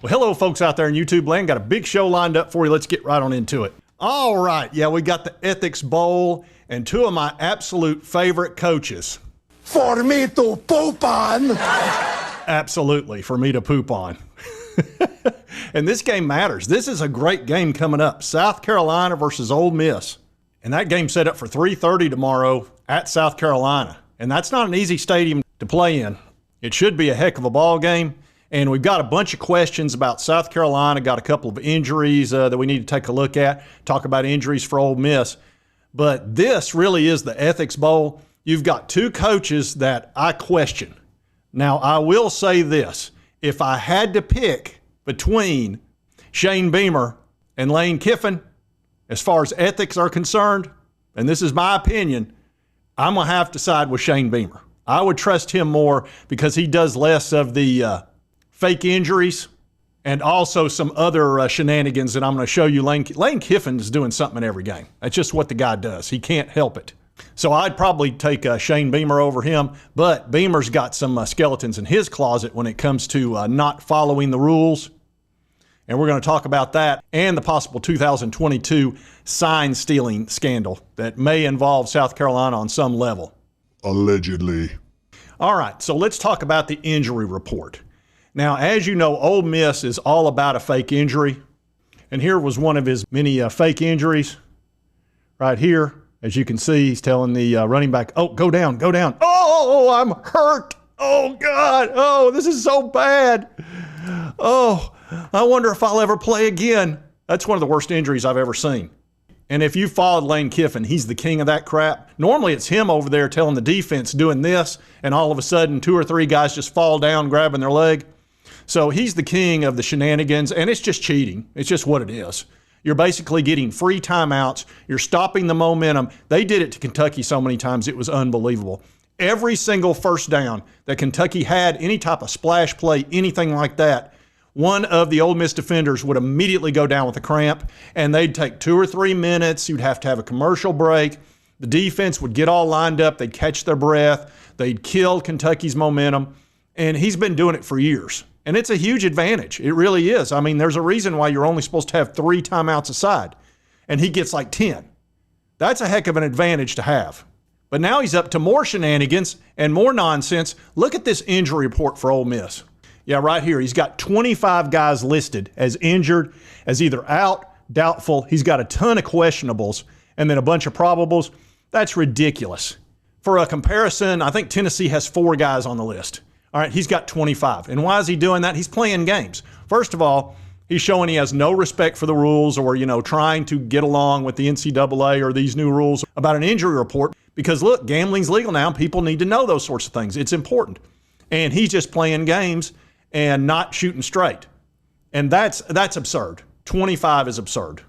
Well, hello, folks out there in YouTube land. Got a big show lined up for you. Let's get right on into it. All right. Yeah, we got the Ethics Bowl and two of my absolute favorite coaches. For me to poop on. Absolutely, for me to poop on. And this game matters. This is a great game coming up. South Carolina versus Ole Miss. And that game's set up for 3:30 tomorrow at South Carolina. And that's not an easy stadium to play in. It should be a heck of a ball game. And we've got a bunch of questions about South Carolina, got a couple of injuries that we need to take a look at, talk about injuries for Ole Miss. But this really is the Ethics Bowl. You've got two coaches that I question. Now, I will say this. If I had to pick between Shane Beamer and Lane Kiffin, as far as ethics are concerned, and this is my opinion, I'm going to have to side with Shane Beamer. I would trust him more because he does less of the fake injuries and also some other shenanigans that I'm going to show you. Lane Kiffin is doing something in every game. That's just what the guy does. He can't help it. So I'd probably take Shane Beamer over him, but Beamer's got some skeletons in his closet when it comes to not following the rules. And we're going to talk about that and the possible 2022 sign stealing scandal that may involve South Carolina on some level. Allegedly. All right, so let's talk about the injury report. Now, as you know, Ole Miss is all about a fake injury. And here was one of his many fake injuries. Right here, as you can see, he's telling the running back, oh, go down, go down. Oh, I'm hurt. Oh, God. Oh, this is so bad. Oh, I wonder if I'll ever play again. That's one of the worst injuries I've ever seen. And if you followed Lane Kiffin, he's the king of that crap. Normally it's him over there telling the defense doing this, and all of a sudden 2 or 3 guys just fall down grabbing their leg. So he's the king of the shenanigans, and it's just cheating. It's just what it is. You're basically getting free timeouts. You're stopping the momentum. They did it to Kentucky so many times, it was unbelievable. Every single first down that Kentucky had, any type of splash play, anything like that, one of the Ole Miss defenders would immediately go down with a cramp, and they'd take 2 or 3 minutes. You'd have to have a commercial break. The defense would get all lined up. They'd catch their breath. They'd kill Kentucky's momentum, and he's been doing it for years. And it's a huge advantage. It really is. I mean, there's a reason why you're only supposed to have 3 timeouts aside, and he gets like 10. That's a heck of an advantage to have. But now he's up to more shenanigans and more nonsense. Look at this injury report for Ole Miss. Yeah, right here. He's got 25 guys listed as injured, as either out, doubtful. He's got a ton of questionables and then a bunch of probables. That's ridiculous. For a comparison, I think Tennessee has 4 guys on the list. All right, he's got 25. And why is he doing that? He's playing games. First of all, he's showing he has no respect for the rules or, trying to get along with the NCAA or these new rules about an injury report. Because, look, gambling's legal now. People need to know those sorts of things. It's important. And he's just playing games and not shooting straight. And that's absurd. 25 is absurd.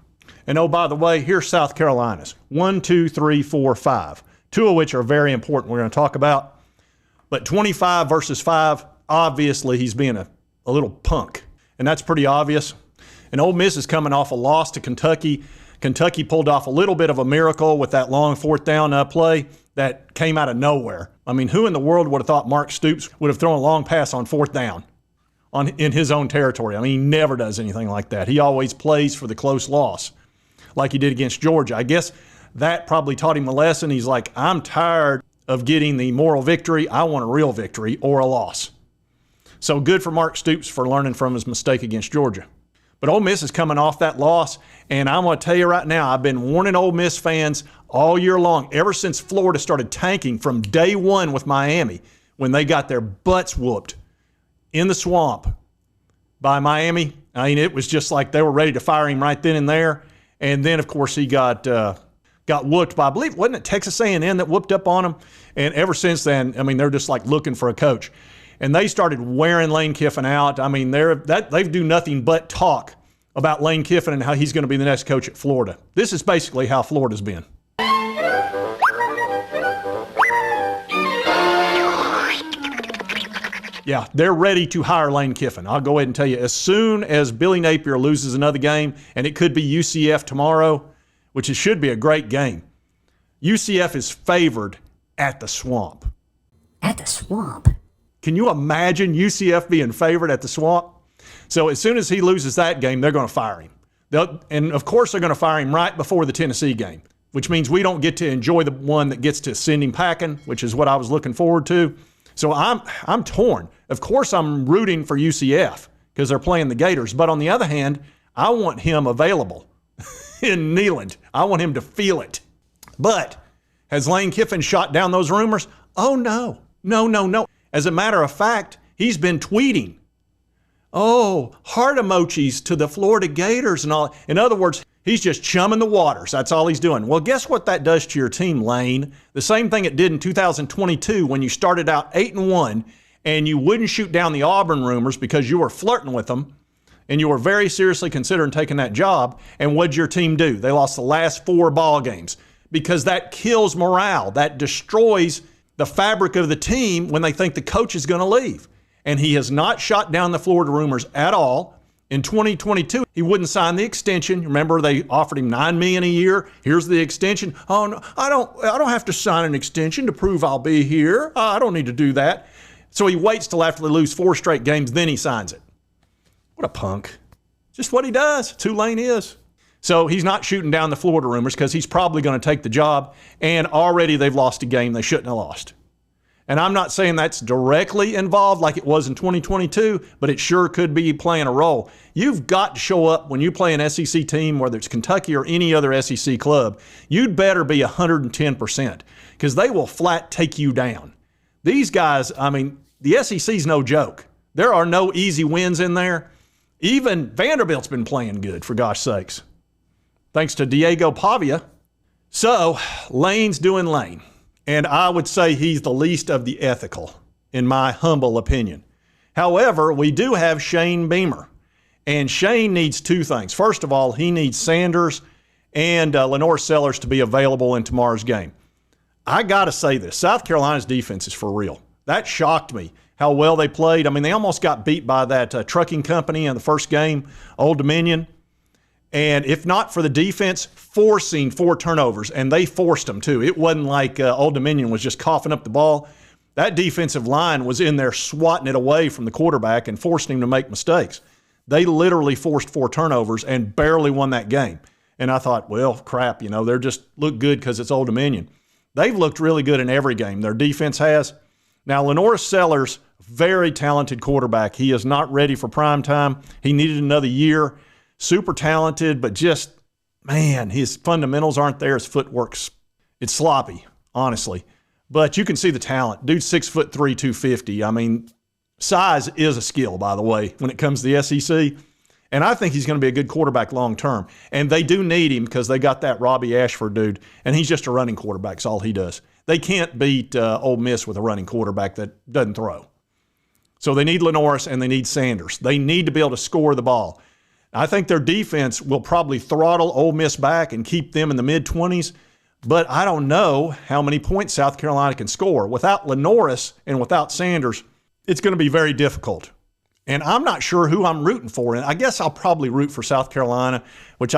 And, oh, by the way, here's South Carolina's. 1, 2, 3, 4, 5. 2 of which are very important we're going to talk about. But 25 versus 5, obviously he's being a little punk. And that's pretty obvious. And Ole Miss is coming off a loss to Kentucky. Kentucky pulled off a little bit of a miracle with that long 4th down play that came out of nowhere. I mean, who in the world would have thought Mark Stoops would have thrown a long pass on 4th down in his own territory? I mean, he never does anything like that. He always plays for the close loss like he did against Georgia. I guess that probably taught him a lesson. He's like, I'm tired of getting the moral victory. I want a real victory or a loss. So good for Mark Stoops for learning from his mistake against Georgia. But Ole Miss is coming off that loss, and I'm going to tell you right now, I've been warning Ole Miss fans all year long, ever since Florida started tanking from day one with Miami, when they got their butts whooped in the swamp by Miami. I mean, it was just like they were ready to fire him right then and there. And then, of course, he got whooped by, I believe, wasn't it Texas A&M that whooped up on him? And ever since then, I mean, they're just like looking for a coach. And they started wearing Lane Kiffin out. I mean, they do nothing but talk about Lane Kiffin and how he's going to be the next coach at Florida. This is basically how Florida's been. Yeah, they're ready to hire Lane Kiffin. I'll go ahead and tell you, as soon as Billy Napier loses another game, and it could be UCF tomorrow, which it should be a great game, UCF is favored at the Swamp. At the Swamp? Can you imagine UCF being favored at the Swamp? So as soon as he loses that game, they're going to fire him. And of course, they're going to fire him right before the Tennessee game, which means we don't get to enjoy the one that gets to send him packing, which is what I was looking forward to. So I'm torn. Of course, I'm rooting for UCF because they're playing the Gators. But on the other hand, I want him available in Neyland. I want him to feel it. But has Lane Kiffin shot down those rumors? Oh, no. No. As a matter of fact, he's been tweeting, heart emojis to the Florida Gators and all. In other words, he's just chumming the waters. That's all he's doing. Well, guess what that does to your team, Lane? The same thing it did in 2022 when you started out 8-1 and you wouldn't shoot down the Auburn rumors because you were flirting with them and you were very seriously considering taking that job. And what'd your team do? They lost the last 4 ball games because that kills morale. That destroys the fabric of the team when they think the coach is going to leave. And he has not shot down the Florida rumors at all. In 2022, he wouldn't sign the extension. Remember, they offered him $9 million a year. Here's the extension. Oh no, I don't have to sign an extension to prove I'll be here. I don't need to do that. So he waits till after they lose 4 straight games, then he signs it. What a punk. Just what he does. It's who Lane is. So he's not shooting down the Florida rumors because he's probably going to take the job. And already they've lost a game they shouldn't have lost. And I'm not saying that's directly involved like it was in 2022, but it sure could be playing a role. You've got to show up when you play an SEC team, whether it's Kentucky or any other SEC club. You'd better be 110% because they will flat take you down. These guys, I mean, the SEC's no joke. There are no easy wins in there. Even Vanderbilt's been playing good, for gosh sakes. Thanks to Diego Pavia. So, Lane's doing Lane. And I would say he's the least of the ethical, in my humble opinion. However, we do have Shane Beamer. And Shane needs 2 things. First of all, he needs Sanders and Lenore Sellers to be available in tomorrow's game. I got to say this. South Carolina's defense is for real. That shocked me, how well they played. I mean, they almost got beat by that trucking company in the first game, Old Dominion. And if not for the defense forcing 4 turnovers, and they forced them too. It wasn't like Old Dominion was just coughing up the ball. That defensive line was in there swatting it away from the quarterback and forcing him to make mistakes. They literally forced 4 turnovers and barely won that game. And I thought, well, crap, they're just look good because it's Old Dominion. They've looked really good in every game. Their defense has. Now, Lenore Sellers, very talented quarterback. He is not ready for prime time. He needed another year. Super talented, but just, man, his fundamentals aren't there. His footwork's, it's sloppy, honestly. But you can see the talent. Dude's 6'3", 250. I mean, size is a skill, by the way, when it comes to the SEC. And I think he's going to be a good quarterback long term. And they do need him because they got that Robbie Ashford dude, and he's just a running quarterback. That's all he does. They can't beat Ole Miss with a running quarterback that doesn't throw. So they need Lenoris and they need Sanders. They need to be able to score the ball. I think their defense will probably throttle Ole Miss back and keep them in the mid-20s, but I don't know how many points South Carolina can score. Without Lenoris and without Sanders, it's going to be very difficult. And I'm not sure who I'm rooting for. And I guess I'll probably root for South Carolina, which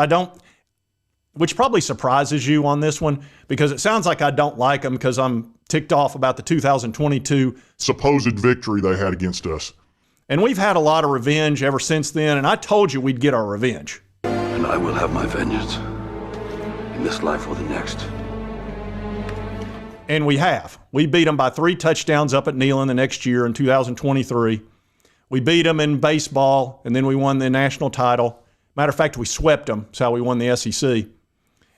probably surprises you on this one because it sounds like I don't like them because I'm ticked off about the 2022 supposed victory they had against us. And we've had a lot of revenge ever since then, and I told you we'd get our revenge. And I will have my vengeance in this life or the next. And we have. We beat them by 3 touchdowns up at Neyland the next year in 2023. We beat them in baseball, and then we won the national title. Matter of fact, we swept them. That's how we won the SEC.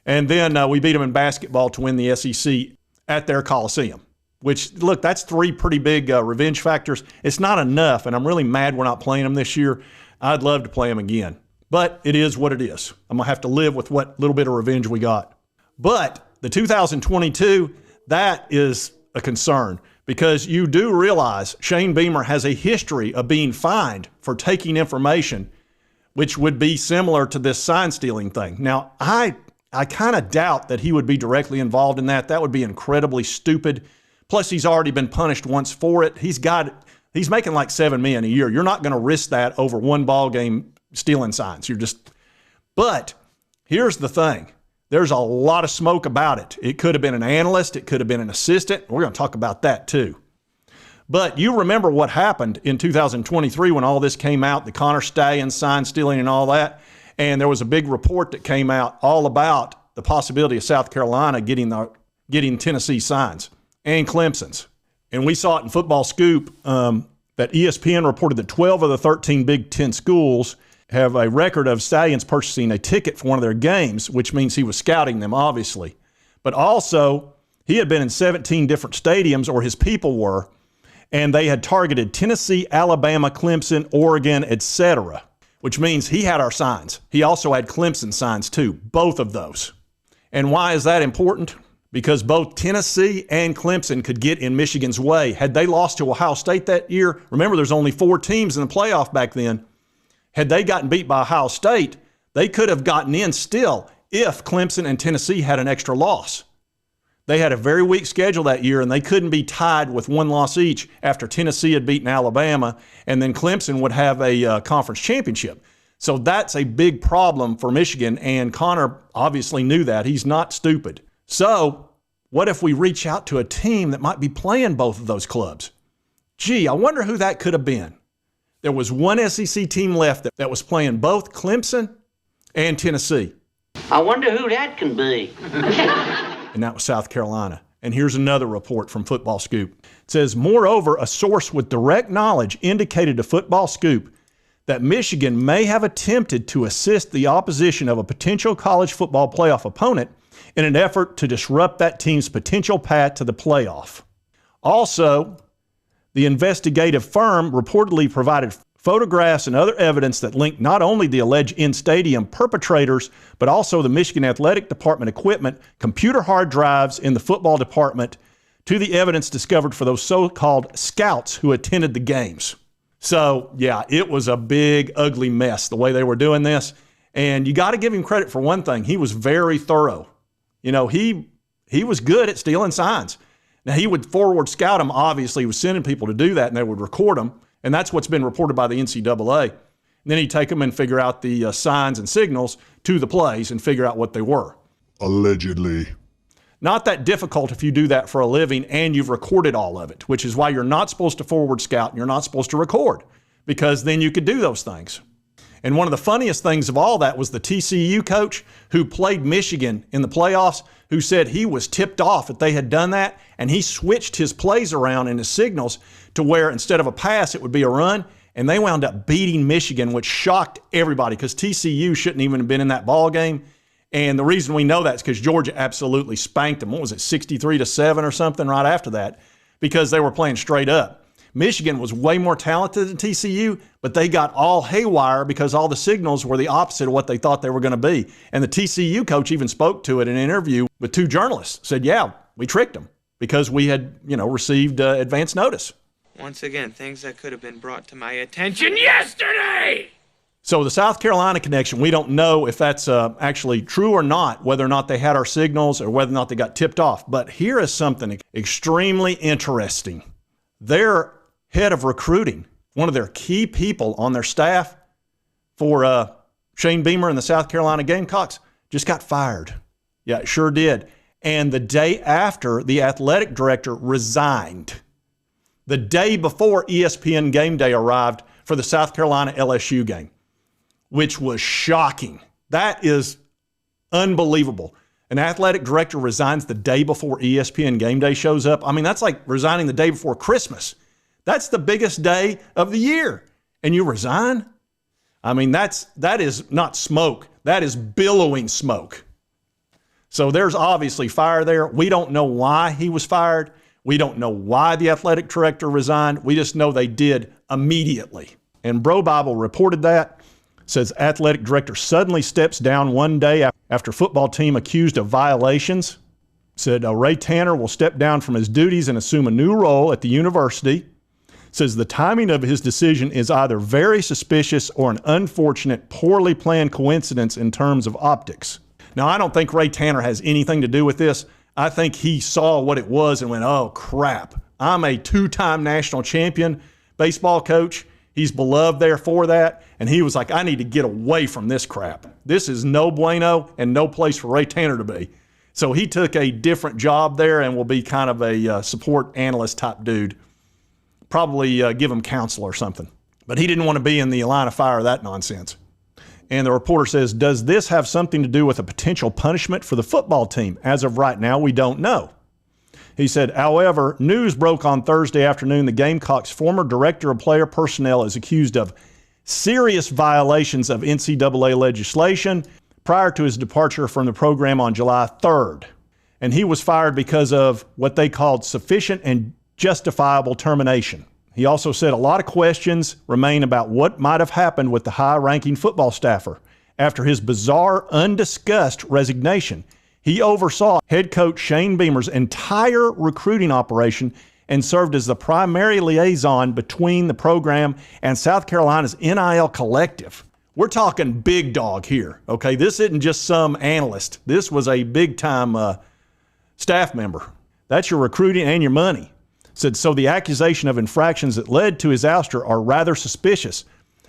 And then we beat them in basketball to win the SEC at their Coliseum. Which, look, that's 3 pretty big revenge factors. It's not enough, and I'm really mad we're not playing them this year. I'd love to play them again. But it is what it is. I'm going to have to live with what little bit of revenge we got. But the 2022, that is a concern because you do realize Shane Beamer has a history of being fined for taking information, which would be similar to this sign-stealing thing. Now, I kind of doubt that he would be directly involved in that. That would be incredibly stupid. Plus, he's already been punished once for it. He's making like $7 million a year. You're not going to risk that over 1 ball game stealing signs. But here's the thing. There's a lot of smoke about it. It could have been an analyst. It could have been an assistant. We're going to talk about that too. But you remember what happened in 2023 when all this came out, the Connor Stallions sign stealing and all that. And there was a big report that came out all about the possibility of South Carolina getting Tennessee signs and Clemson's. And we saw it in Football Scoop that ESPN reported that 12 of the 13 Big Ten schools have a record of Stallions purchasing a ticket for one of their games, which means he was scouting them, obviously. But also, he had been in 17 different stadiums, or his people were, and they had targeted Tennessee, Alabama, Clemson, Oregon, etc., which means he had our signs. He also had Clemson signs too, both of those. And why is that important? Because both Tennessee and Clemson could get in Michigan's way. Had they lost to Ohio State that year, remember there's only 4 teams in the playoff back then. Had they gotten beat by Ohio State, they could have gotten in still if Clemson and Tennessee had an extra loss. They had a very weak schedule that year, and they couldn't be tied with 1 loss each after Tennessee had beaten Alabama, and then Clemson would have a conference championship. So that's a big problem for Michigan, and Connor obviously knew that. He's not stupid. So what if we reach out to a team that might be playing both of those clubs? Gee, I wonder who that could have been. There was one SEC team left that was playing both Clemson and Tennessee. I wonder who that can be. And that was South Carolina. And here's another report from Football Scoop. It says, moreover, a source with direct knowledge indicated to Football Scoop that Michigan may have attempted to assist the opposition of a potential college football playoff opponent in an effort to disrupt that team's potential path to the playoff. Also, the investigative firm reportedly provided photographs and other evidence that linked not only the alleged in-stadium perpetrators, but also the Michigan Athletic Department equipment, computer hard drives in the football department, to the evidence discovered for those so-called scouts who attended the games. So, yeah, it was a big, ugly mess the way they were doing this. And you got to give him credit for one thing. He was very thorough. You know, he was good at stealing signs. Now, he would forward scout them. Obviously, he was sending people to do that, and they would record them. And that's what's been reported by the NCAA. And then he'd take them and figure out the signs and signals to the plays and figure out what they were. Allegedly. Not that difficult if you do that for a living and you've recorded all of it, which is why you're not supposed to forward scout and you're not supposed to record, because then you could do those things. And one of the funniest things of all that was the TCU coach who played Michigan in the playoffs, who said he was tipped off that they had done that, and he switched his plays around and his signals to where instead of a pass, it would be a run, and they wound up beating Michigan, which shocked everybody because TCU shouldn't even have been in that ball game. And the reason we know that is because Georgia absolutely spanked them. What was it, 63-7 or something right after that, because they were playing straight up. Michigan was way more talented than TCU, but they got all haywire because all the signals were the opposite of what they thought they were going to be. And the TCU coach even spoke to it in an interview with 2 journalists, said, yeah, we tricked them because we had, received advance notice. Once again, things that could have been brought to my attention yesterday. So the South Carolina connection, we don't know if that's actually true or not, whether or not they had our signals or whether or not they got tipped off. But here is something extremely interesting. Their head of recruiting, one of their key people on their staff for Shane Beamer and the South Carolina Gamecocks, just got fired. Yeah, it sure did. And the day after, the athletic director resigned. The day before ESPN Game Day arrived for the South Carolina LSU game, which was shocking. That is unbelievable. An athletic director resigns the day before ESPN Game Day shows up. I mean, that's like resigning the day before Christmas. That's the biggest day of the year, and you resign? I mean, that is not smoke. That is billowing smoke. So there's obviously fire there. We don't know why he was fired. We don't know why the athletic director resigned. We just know they did immediately. And Bro Bible reported that. Says athletic director suddenly steps down one day after football team accused of violations. Said Ray Tanner will step down from his duties and assume a new role at the university. Says the timing of his decision is either very suspicious or an unfortunate, poorly planned coincidence in terms of optics. Now, I don't think Ray Tanner has anything to do with this. I think he saw what it was and went, oh, crap. I'm a 2-time national champion baseball coach. He's beloved there for that. And he was like, I need to get away from this crap. This is no bueno and no place for Ray Tanner to be. So he took a different job there and will be kind of a support analyst type dude. probably give him counsel or something. But he didn't want to be in the line of fire of that nonsense. And the reporter says, does this have something to do with a potential punishment for the football team? As of right now, we don't know. He said, however, news broke on Thursday afternoon the Gamecocks' former director of player personnel is accused of serious violations of NCAA legislation prior to his departure from the program on July 3rd. And he was fired because of what they called sufficient and justifiable termination. He also said a lot of questions remain about what might have happened with the high-ranking football staffer after his bizarre, undiscussed resignation. He oversaw head coach Shane Beamer's entire recruiting operation and served as the primary liaison between the program and South Carolina's NIL collective. We're talking big dog here, okay? This isn't just some analyst. This was a big-time staff member. That's your recruiting and your money. Said, so the accusation of infractions that led to his ouster are rather suspicious,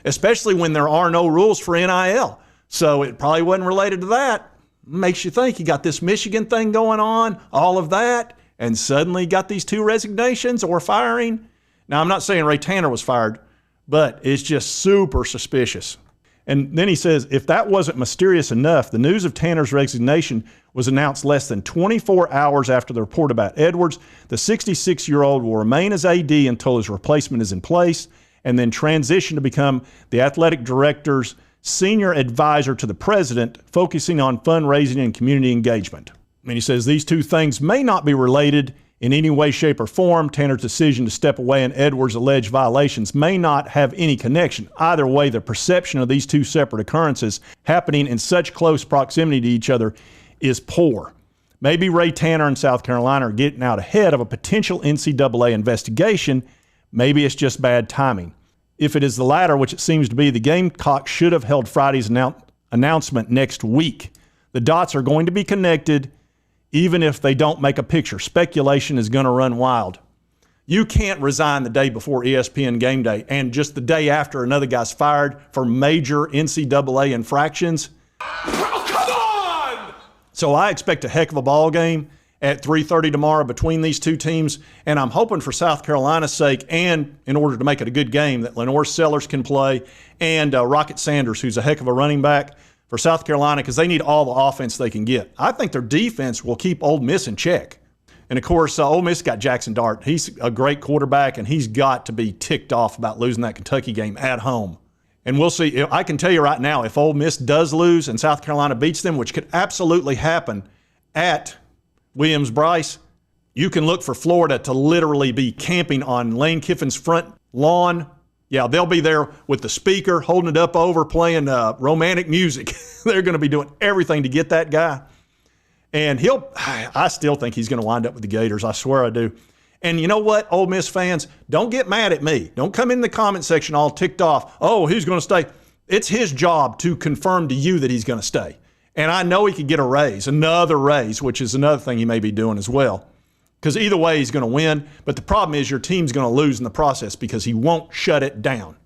especially when there are no rules for NIL. So it probably wasn't related to that. Makes you think you got this Michigan thing going on, all of that, and suddenly got these 2 resignations or firing. Now, I'm not saying Ray Tanner was fired, but it's just super suspicious. And then he says, if that wasn't mysterious enough, the news of Tanner's resignation was announced less than 24 hours after the report about Edwards. The 66-year-old will remain as AD until his replacement is in place and then transition to become the athletic director's senior advisor to the president, focusing on fundraising and community engagement. And he says these 2 things may not be related in any way, shape, or form. Tanner's decision to step away and Edwards' alleged violations may not have any connection. Either way, the perception of these 2 separate occurrences happening in such close proximity to each other is poor. Maybe Ray Tanner and South Carolina are getting out ahead of a potential NCAA investigation. Maybe it's just bad timing. If it is the latter, which it seems to be, the Gamecocks should have held Friday's announcement next week. The dots are going to be connected even if they don't make a picture. Speculation is going to run wild. You can't resign the day before ESPN Game Day and just the day after another guy's fired for major NCAA infractions. Oh, come on! So I expect a heck of a ball game at 3:30 tomorrow between these 2 teams, and I'm hoping for South Carolina's sake and in order to make it a good game that Lenore Sellers can play and Rocket Sanders, who's a heck of a running back for South Carolina, because they need all the offense they can get. I think their defense will keep Ole Miss in check. And, of course, Ole Miss got Jackson Dart. He's a great quarterback, and he's got to be ticked off about losing that Kentucky game at home. And we'll see. I can tell you right now, if Ole Miss does lose and South Carolina beats them, which could absolutely happen at Williams-Brice, you can look for Florida to literally be camping on Lane Kiffin's front lawn. Yeah, they'll be there with the speaker, holding it up over, playing romantic music. They're going to be doing everything to get that guy. And I still think he's going to wind up with the Gators. I swear I do. And you know what, Ole Miss fans, don't get mad at me. Don't come in the comment section all ticked off. Oh, he's going to stay. It's his job to confirm to you that he's going to stay. And I know he could get a raise, another raise, which is another thing he may be doing as well. Because either way, he's going to win. But the problem is your team's going to lose in the process because he won't shut it down.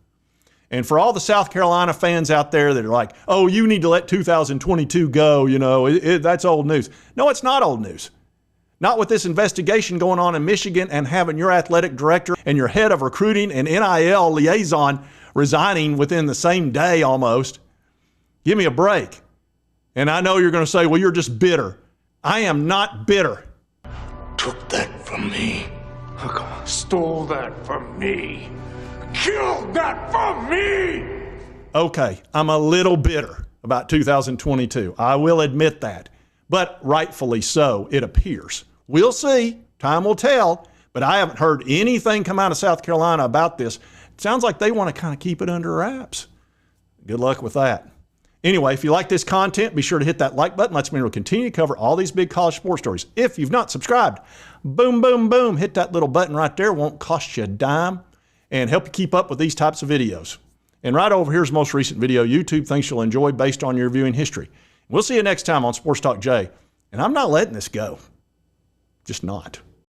And for all the South Carolina fans out there that are like, oh, you need to let 2022 go, that's old news. No, it's not old news. Not with this investigation going on in Michigan and having your athletic director and your head of recruiting and NIL liaison resigning within the same day almost. Give me a break. And I know you're going to say, well, you're just bitter. I am not bitter. Took that from me. Stole that from me. Killed that from me! Okay, I'm a little bitter about 2022. I will admit that. But rightfully so, it appears. We'll see. Time will tell. But I haven't heard anything come out of South Carolina about this. It sounds like they want to kind of keep it under wraps. Good luck with that. Anyway, if you like this content, be sure to hit that like button. Lets me continue to cover all these big college sports stories. If you've not subscribed, boom, boom, boom, hit that little button right there. Won't cost you a dime and help you keep up with these types of videos. And right over here's the most recent video YouTube thinks you'll enjoy based on your viewing history. We'll see you next time on Sports Talk J. And I'm not letting this go. Just not.